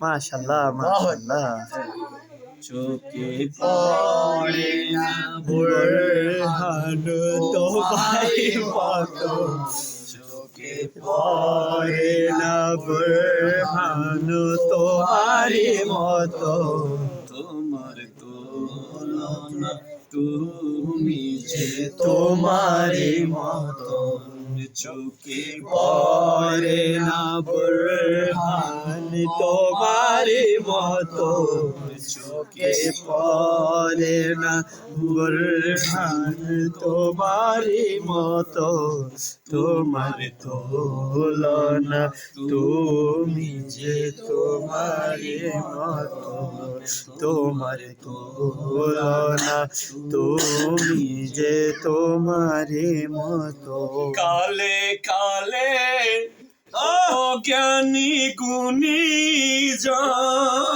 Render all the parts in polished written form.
মাশাআল্লাহ মাশাআল্লাহ। চোখে পড়ে না বুরহান তোমারি মতো, চোখে পড়ে না বুরহান তোমারি মতো, তোমার তুলনা তুমি যে তোমারি মতো, চোখে পড়ে না বুরহান তোমারি মতো, চোখে পড়ে না বুরহান তোমারি মতো, তোমার তুলনা তুমি যে তোমারি মতো, তোমার তুলনা তুমি যে তোমারি মতো। কালে কালে জ্ঞানী গুণী জন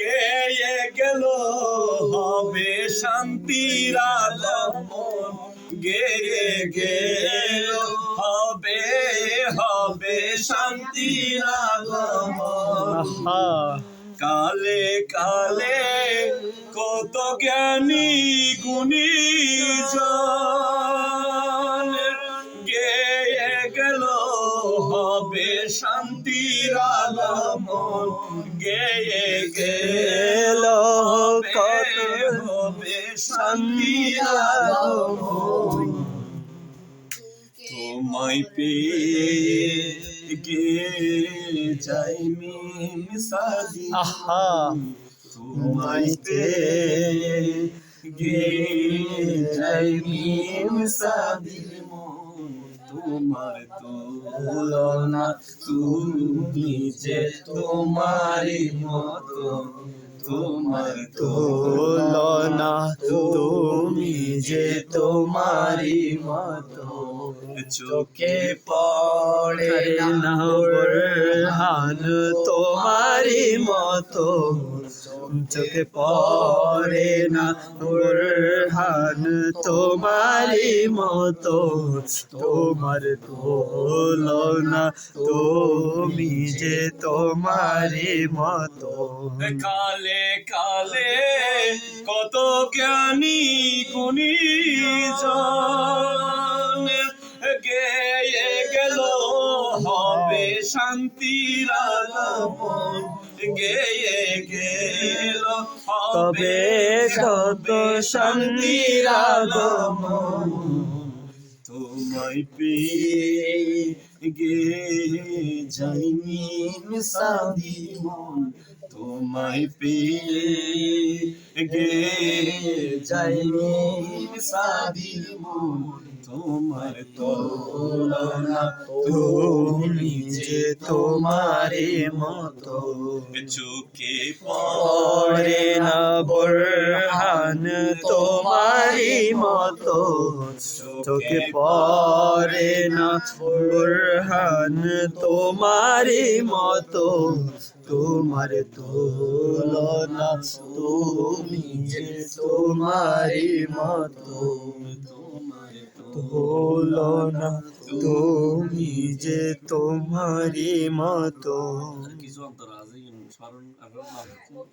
গেয়ে গেল হবে শান্তির আগমন, গেয়ে গেল হবে হবে শান্তির আগমন। কালে কালে কত জ্ঞানী গুণী জন গেয়ে গেল হবে শান্তির আগমন, গেয়ে গেল হবে শান্তির আগমন। তোমায় পেয়ে গে যাই মিসাদি, তোমায় পেয়ে গে যাই মিসাদি মন, তোমার তুলনা তুমি যে তোমারি মতো, তোমার তুলনা তুমি যে তোমারি মতো, চোখে পড়ে না বুরহান তোমারি মতো, চোখে পড়ে না বুরহান তোমারি মতো, তোমার তুলনা তুমি যে তোমারি মতো। কালে কালে কত জ্ঞানী গুণী জন গেয়ে গেল হবে শান্তির আগমন, গেয়ে গেল তবে কত শান্তির আগমন, তোমায় পেয়ে গে যাই মিসাদি মন, তোমায় পেয়ে গে যাই মিসাদি মন, তোমার তুলনা তুমি যে তোমারি মতো, চোখে পড়ে না বুরহান তোমারি মতো, চোখে পড়ে না বুরহান তোমারি মতো, তোমার তুলনা তুমি যে তোমারি মতো, তুলনা তুমি যে তোমারি মতো। কিছু অন্তর আছে স্মরণ